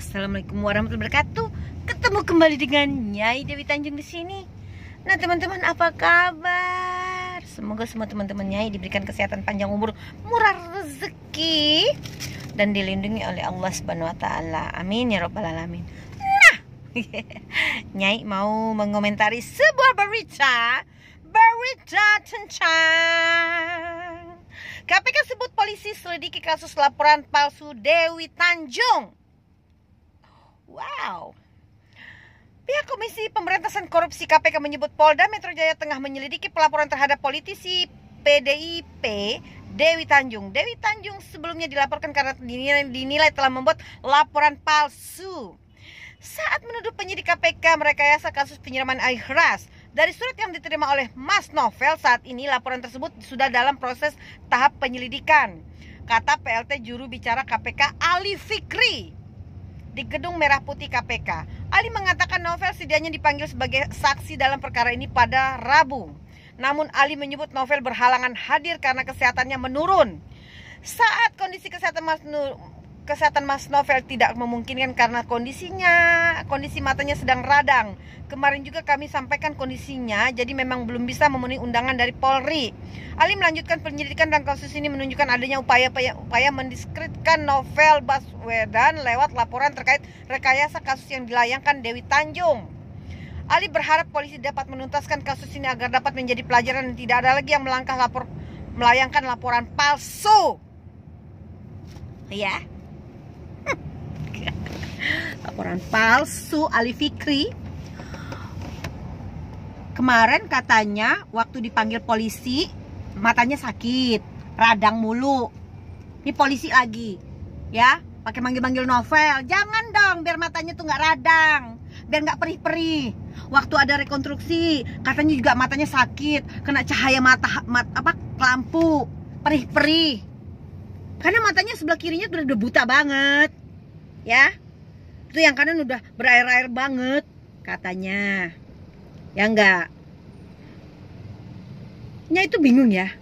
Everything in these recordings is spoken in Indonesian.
Assalamualaikum warahmatullahi wabarakatuh. Ketemu kembali dengan Nyai Dewi Tanjung di sini. Nah, teman-teman, apa kabar? Semoga semua teman-teman Nyai diberikan kesehatan, panjang umur, murah rezeki, dan dilindungi oleh Allah Subhanahu wa taala. Amin ya rabbal alamin. Nah, Nyai mau mengomentari sebuah berita tentang KPK sebut polisi selidiki kasus laporan palsu Dewi Tanjung. Wow. Pihak Komisi Pemberantasan Korupsi KPK menyebut Polda Metro Jaya tengah menyelidiki pelaporan terhadap politisi PDIP Dewi Tanjung. Dewi Tanjung sebelumnya dilaporkan karena dinilai telah membuat laporan palsu saat menuduh penyidik KPK merekayasa kasus penyiraman air keras. Dari surat yang diterima oleh Mas Novel, saat ini laporan tersebut sudah dalam proses tahap penyelidikan, kata PLT juru bicara KPK Ali Fikri di Gedung Merah Putih KPK. Ali mengatakan Novel setidaknya dipanggil sebagai saksi dalam perkara ini pada Rabu. Namun Ali menyebut Novel berhalangan hadir karena kesehatannya menurun. Saat kondisi kesehatan Mas Novel tidak memungkinkan karena kondisi matanya sedang radang. Kemarin juga kami sampaikan kondisinya, jadi memang belum bisa memenuhi undangan dari Polri. Ali melanjutkan penyelidikan dan kasus ini menunjukkan adanya upaya mendiskreditkan Novel Baswedan lewat laporan terkait rekayasa kasus yang dilayangkan Dewi Tanjung. Ali berharap polisi dapat menuntaskan kasus ini agar dapat menjadi pelajaran dan tidak ada lagi yang melayangkan laporan palsu. Ya. Laporan palsu Ali Fikri. Kemarin katanya waktu dipanggil polisi matanya sakit, radang mulu. Ini polisi lagi, ya, pakai manggil-manggil Novel. Jangan dong, biar matanya tuh nggak radang, biar nggak perih-perih. Waktu ada rekonstruksi, katanya juga matanya sakit, kena cahaya lampu, perih-perih. Karena matanya sebelah kirinya udah buta banget, ya. Itu yang kanan udah berair-air banget, katanya. Ya enggak. Nya itu bingung ya.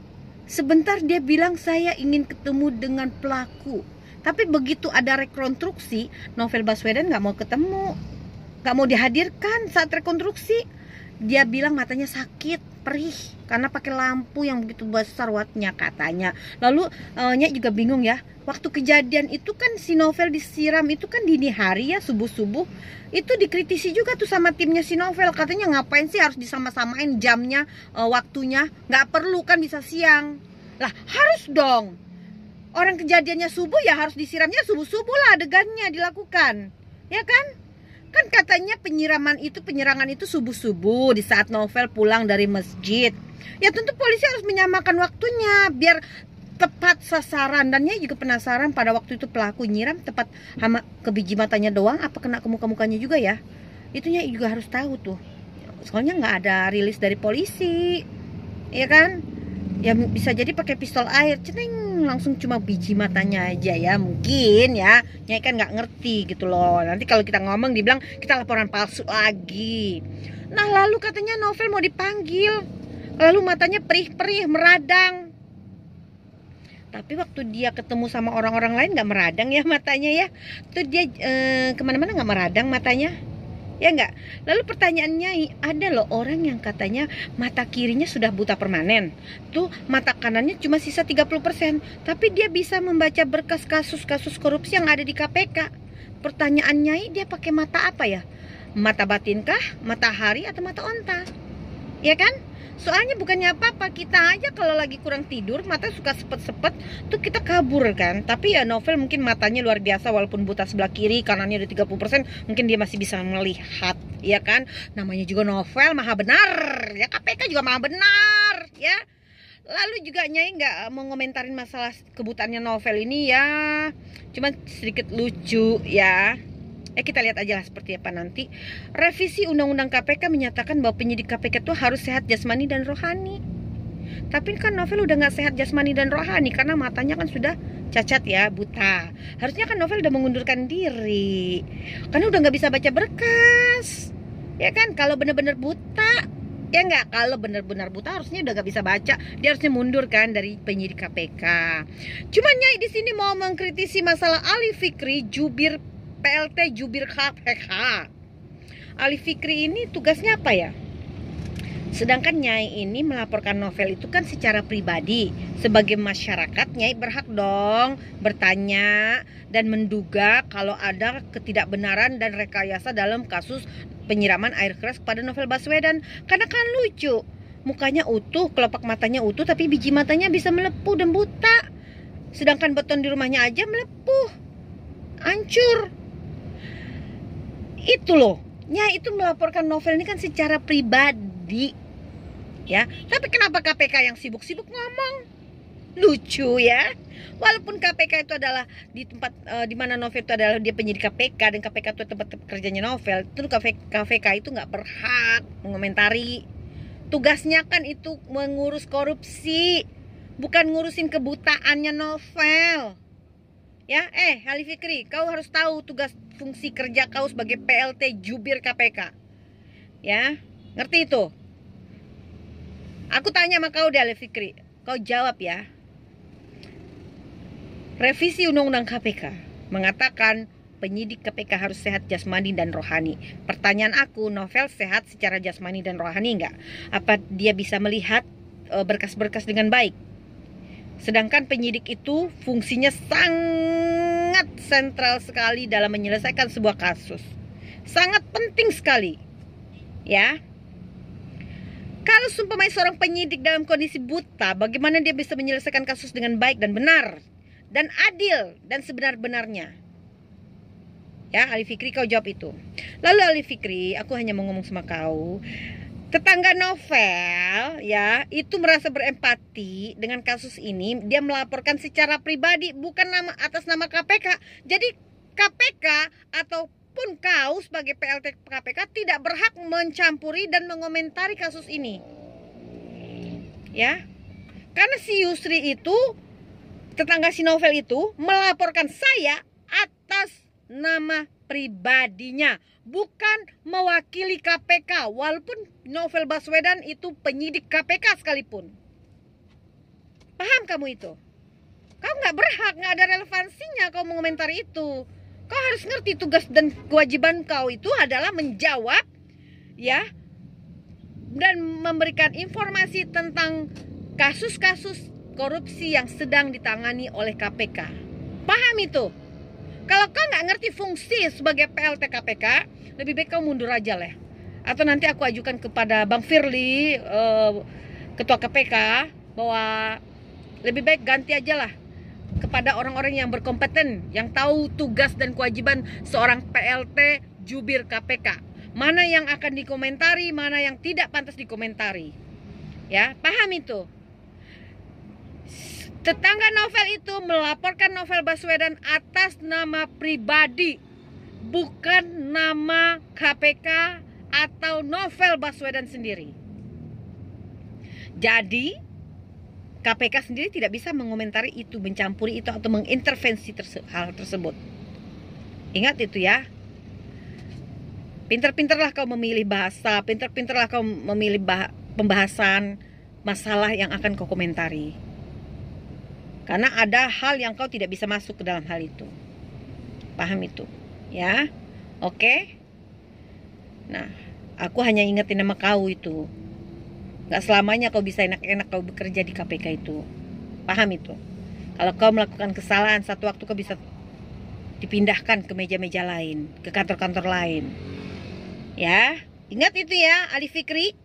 Sebentar dia bilang saya ingin ketemu dengan pelaku, tapi begitu ada rekonstruksi, Novel Baswedan nggak mau ketemu, nggak mau dihadirkan saat rekonstruksi. Dia bilang matanya sakit, perih, karena pakai lampu yang begitu besar wattnya, katanya. Lalu Nya juga bingung ya. Waktu kejadian itu kan si Novel disiram itu kan dini hari ya, subuh-subuh. Itu dikritisi juga tuh sama timnya si Novel. Katanya ngapain sih harus disama-samain jamnya, waktunya. Nggak perlu kan bisa siang. Lah harus dong. Orang kejadiannya subuh ya harus disiramnya subuh-subuh lah adegannya dilakukan. Ya kan? Kan katanya penyerangan itu subuh-subuh di saat Novel pulang dari masjid. Ya tentu polisi harus menyamakan waktunya biar tepat sasaran. Dan dia juga penasaran pada waktu itu pelaku nyiram tepat sama ke biji matanya doang apa kena ke muka-mukanya juga ya. Itunya juga harus tahu tuh. Soalnya nggak ada rilis dari polisi, ya kan? Ya bisa jadi pakai pistol air, ceteng, langsung cuma biji matanya aja ya, mungkin ya. Nyai kan nggak ngerti gitu loh. Nanti kalau kita ngomong dibilang kita laporan palsu lagi. Nah lalu katanya Novel mau dipanggil, lalu matanya perih-perih, meradang. Tapi waktu dia ketemu sama orang-orang lain nggak meradang ya matanya ya. Tuh dia kemana-mana nggak meradang matanya. Ya enggak? Lalu pertanyaannya, ada loh orang yang katanya mata kirinya sudah buta permanen. Tuh mata kanannya cuma sisa 30%. Tapi dia bisa membaca berkas kasus-kasus korupsi yang ada di KPK. Pertanyaannya, dia pakai mata apa ya? Mata batinkah? Matahari atau mata onta? Ya kan? Soalnya bukannya apa-apa, kita aja kalau lagi kurang tidur mata suka sepet-sepet tuh kita kabur kan. Tapi ya Novel mungkin matanya luar biasa, walaupun buta sebelah kiri, kanannya udah 30%, mungkin dia masih bisa melihat, ya kan. Namanya juga Novel maha benar, ya KPK juga maha benar, ya. Lalu juga Nyai nggak mau ngomentarin masalah kebutaannya Novel ini ya, cuman sedikit lucu ya. Kita lihat aja lah seperti apa nanti. Revisi Undang-Undang KPK menyatakan bahwa penyidik KPK itu harus sehat jasmani dan rohani. Tapi kan Novel udah nggak sehat jasmani dan rohani karena matanya kan sudah cacat ya, buta. Harusnya kan Novel udah mengundurkan diri karena udah nggak bisa baca berkas. Ya kan, kalau benar-benar buta, ya nggak, kalau benar-benar buta harusnya udah nggak bisa baca. Dia harusnya mundur kan dari penyidik KPK. Cuman Nyai di sini mau mengkritisi masalah Ali Fikri, jubir PLT jubir KPK. Ali Fikri ini tugasnya apa ya? Sedangkan Nyai ini melaporkan novel itu kan secara pribadi. Sebagai masyarakat, Nyai berhak dong bertanya dan menduga kalau ada ketidakbenaran dan rekayasa dalam kasus penyiraman air keras kepada Novel Baswedan. Karena kan lucu, mukanya utuh, kelopak matanya utuh, tapi biji matanya bisa melepuh dan buta. Sedangkan beton di rumahnya aja melepuh, hancur. Itu loh, Nyai itu melaporkan novel ini kan secara pribadi, ya. Tapi kenapa KPK yang sibuk-sibuk ngomong? Lucu ya. Walaupun KPK itu adalah di tempat di mana novel itu adalah dia penyidik KPK dan KPK itu tempat kerjanya novel, itu KPK itu nggak berhak mengomentari. Tugasnya kan itu mengurus korupsi, bukan ngurusin kebutaannya novel. Ya, Ali Fikri, kau harus tahu tugas fungsi kerja kau sebagai PLT jubir KPK. Ya, ngerti itu? Aku tanya sama kau deh, Ali Fikri, kau jawab ya. Revisi Undang-Undang KPK mengatakan penyidik KPK harus sehat jasmani dan rohani. Pertanyaan aku, novel sehat secara jasmani dan rohani enggak? Apa dia bisa melihat berkas-berkas dengan baik? Sedangkan penyidik itu fungsinya sangat sentral sekali dalam menyelesaikan sebuah kasus. Sangat penting sekali. Ya. Kalau sumpamanya seorang penyidik dalam kondisi buta, bagaimana dia bisa menyelesaikan kasus dengan baik dan benar dan adil dan sebenar-benarnya? Ya, Ali Fikri, kau jawab itu. Lalu Ali Fikri, aku hanya mau ngomong sama kau. Tetangga novel ya itu merasa berempati dengan kasus ini. Dia melaporkan secara pribadi, bukan atas nama KPK. Jadi KPK ataupun kau sebagai PLT KPK tidak berhak mencampuri dan mengomentari kasus ini. Ya. Karena si Yusri itu, tetangga si novel itu melaporkan saya atas nama pribadinya, bukan mewakili KPK, walaupun Novel Baswedan itu penyidik KPK sekalipun. Paham kamu itu? Kau nggak berhak, nggak ada relevansinya kau mengomentari itu. Kau harus ngerti tugas dan kewajiban kau itu adalah menjawab, ya, dan memberikan informasi tentang kasus-kasus korupsi yang sedang ditangani oleh KPK. Paham itu? Kalau kau nggak ngerti fungsi sebagai PLT KPK, lebih baik kau mundur aja lah. Atau nanti aku ajukan kepada Bang Firly, Ketua KPK, bahwa lebih baik ganti aja lah kepada orang-orang yang berkompeten, yang tahu tugas dan kewajiban seorang PLT jubir KPK. Mana yang akan dikomentari, mana yang tidak pantas dikomentari. Ya, paham itu? Tetangga novel itu melaporkan Novel Baswedan atas nama pribadi, bukan nama KPK atau Novel Baswedan sendiri. Jadi KPK sendiri tidak bisa mengomentari itu, mencampuri itu, atau mengintervensi hal tersebut. Ingat itu ya. Pinter-pinterlah kau memilih bahasa, pinter-pinterlah kau memilih pembahasan masalah yang akan kau komentari. Karena ada hal yang kau tidak bisa masuk ke dalam hal itu. Paham itu? Ya? Oke? Nah, aku hanya ingetin nama kau itu. Gak selamanya kau bisa enak-enak kau bekerja di KPK itu. Paham itu? Kalau kau melakukan kesalahan, satu waktu kau bisa dipindahkan ke meja-meja lain, ke kantor-kantor lain. Ya? Ingat itu ya, Ali Fikri.